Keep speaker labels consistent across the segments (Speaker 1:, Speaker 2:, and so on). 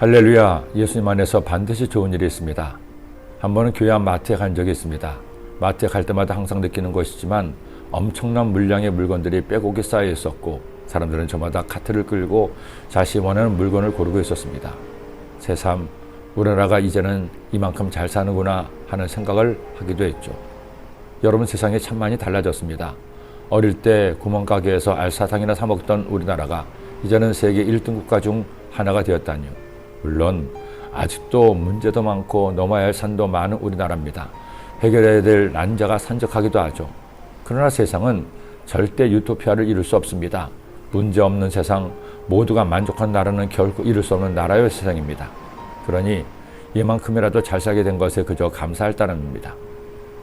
Speaker 1: 할렐루야, 예수님 안에서 반드시 좋은 일이 있습니다. 한 번은 교회 앞 마트에 간 적이 있습니다. 마트에 갈 때마다 항상 느끼는 것이지만 엄청난 물량의 물건들이 빼곡히 쌓여 있었고 사람들은 저마다 카트를 끌고 자신이 원하는 물건을 고르고 있었습니다. 새삼 우리나라가 이제는 이만큼 잘 사는구나 하는 생각을 하기도 했죠. 여러분, 세상이 참 많이 달라졌습니다. 어릴 때 구멍가게에서 알사탕이나 사 먹던 우리나라가 이제는 세계 1등 국가 중 하나가 되었다니요. 물론 아직도 문제도 많고 넘어야 할 산도 많은 우리나라입니다. 해결해야 될 난자가 산적하기도 하죠. 그러나 세상은 절대 유토피아를 이룰 수 없습니다. 문제없는 세상, 모두가 만족한 나라는 결코 이룰 수 없는 나라의 세상입니다. 그러니 이만큼이라도 잘 살게 된 것에 그저 감사할 따름입니다.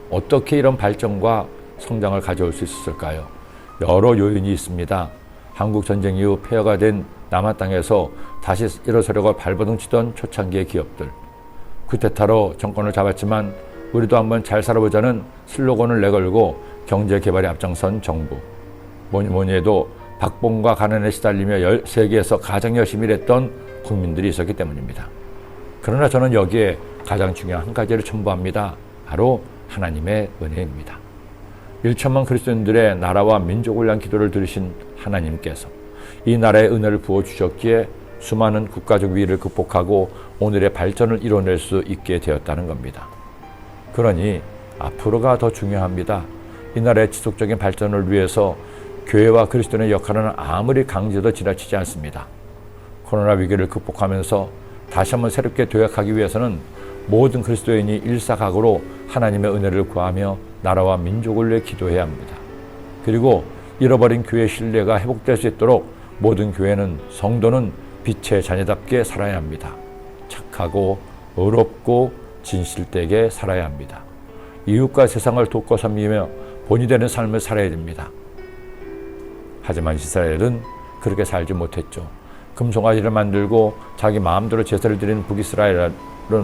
Speaker 1: 어떻게 이런 발전과 성장을 가져올 수 있었을까요? 여러 요인이 있습니다. 한국 전쟁 이후 폐허가 된 남한 땅에서 다시 일어서려고 발버둥 치던 초창기의 기업들, 쿠데타로 정권을 잡았지만 우리도 한번 잘 살아보자는 슬로건을 내걸고 경제 개발에 앞장선 정부, 뭐니 해도 박봉과 가난에 시달리며 세계에서 가장 열심히 일했던 국민들이 있었기 때문입니다. 그러나 저는 여기에 가장 중요한 한 가지를 첨부합니다. 바로 하나님의 은혜입니다. 1천만 그리스도인들의 나라와 민족을 위한 기도를 들으신 하나님께서 이 나라의 은혜를 부어주셨기에 수많은 국가적 위기를 극복하고 오늘의 발전을 이뤄낼 수 있게 되었다는 겁니다. 그러니 앞으로가 더 중요합니다. 이 나라의 지속적인 발전을 위해서 교회와 그리스도인의 역할은 아무리 강조도 지나치지 않습니다. 코로나 위기를 극복하면서 다시 한번 새롭게 도약하기 위해서는 모든 그리스도인이 일사각오로 하나님의 은혜를 구하며 나라와 민족을 위해 기도해야 합니다. 그리고 잃어버린 교회의 신뢰가 회복될 수 있도록 모든 교회는, 성도는 빛의 자녀답게 살아야 합니다. 착하고 의롭고 진실되게 살아야 합니다. 이웃과 세상을 돕고 섬기며 본이 되는 삶을 살아야 됩니다. 하지만 이스라엘은 그렇게 살지 못했죠. 금송아지를 만들고 자기 마음대로 제사를 드리는 북이스라엘은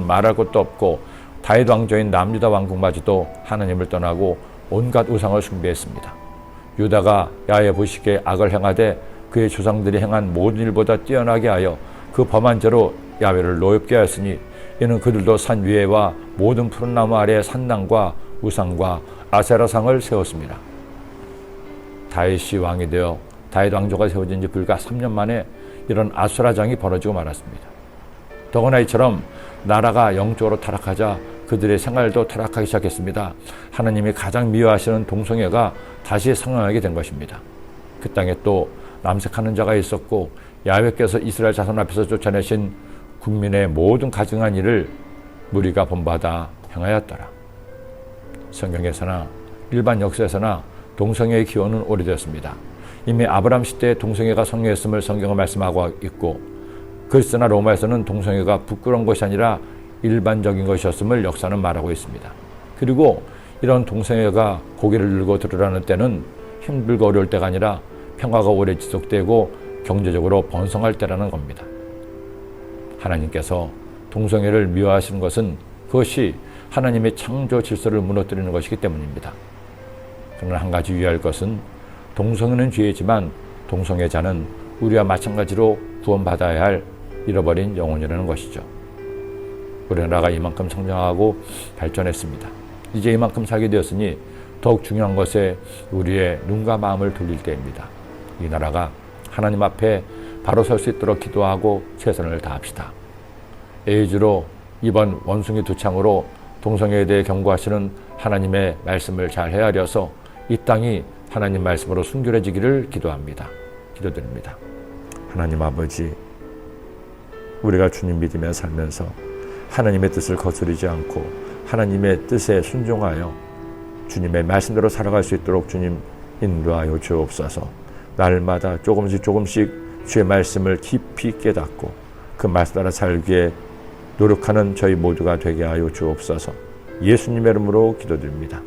Speaker 1: 말할 것도 없고 다윗 왕조인 남유다 왕국마저도 하나님을 떠나고 온갖 우상을 숭배했습니다. 유다가 야훼 보시기에 악을 행하되 그의 조상들이 행한 모든 일보다 뛰어나게 하여 그 범한 죄로 야훼를 노엽게 하였으니 이는 그들도 산 위에와 모든 푸른 나무 아래에 산당과 우상과 아세라상을 세웠습니다. 다윗이 왕이 되어 다윗 왕조가 세워진 지 불과 3년 만에 이런 아수라장이 벌어지고 말았습니다. 더구나 이처럼 나라가 영적으로 타락하자 그들의 생활도 타락하기 시작했습니다. 하나님이 가장 미워하시는 동성애가 다시 성행하게 된 것입니다. 그 땅에 또 남색하는 자가 있었고 야훼께서 이스라엘 자손 앞에서 쫓아내신 국민의 모든 가증한 일을 무리가 본받아 행하였더라. 성경에서나 일반 역사에서나 동성애의 기원은 오래되었습니다. 이미 아브라함 시대에 동성애가 성행했음을 성경은 말씀하고 있고 그리스나 로마에서는 동성애가 부끄러운 것이 아니라 일반적인 것이었음을 역사는 말하고 있습니다. 그리고 이런 동성애가 고개를 들고 드러나는 때는 힘들고 어려울 때가 아니라 평화가 오래 지속되고 경제적으로 번성할 때라는 겁니다. 하나님께서 동성애를 미워하시는 것은 그것이 하나님의 창조 질서를 무너뜨리는 것이기 때문입니다. 그러나 한 가지 유의할 것은 동성애는 죄이지만 동성애자는 우리와 마찬가지로 구원받아야 할 잃어버린 영혼이라는 것이죠. 우리나라가 이만큼 성장하고 발전했습니다. 이제 이만큼 살게 되었으니 더욱 중요한 것에 우리의 눈과 마음을 돌릴 때입니다. 이 나라가 하나님 앞에 바로 설 수 있도록 기도하고 최선을 다합시다. 에이즈로 이번 원숭이 두창으로 동성애에 대해 경고하시는 하나님의 말씀을 잘 헤아려서 이 땅이 하나님 말씀으로 순결해지기를 기도합니다. 기도드립니다. 하나님 아버지, 우리가 주님 믿으며 살면서 하나님의 뜻을 거스르지 않고 하나님의 뜻에 순종하여 주님의 말씀대로 살아갈 수 있도록 주님 인도하여 주옵소서. 날마다 조금씩 주의 말씀을 깊이 깨닫고 그 말씀 따라 살기에 노력하는 저희 모두가 되게 하여 주옵소서. 예수님의 이름으로 기도드립니다.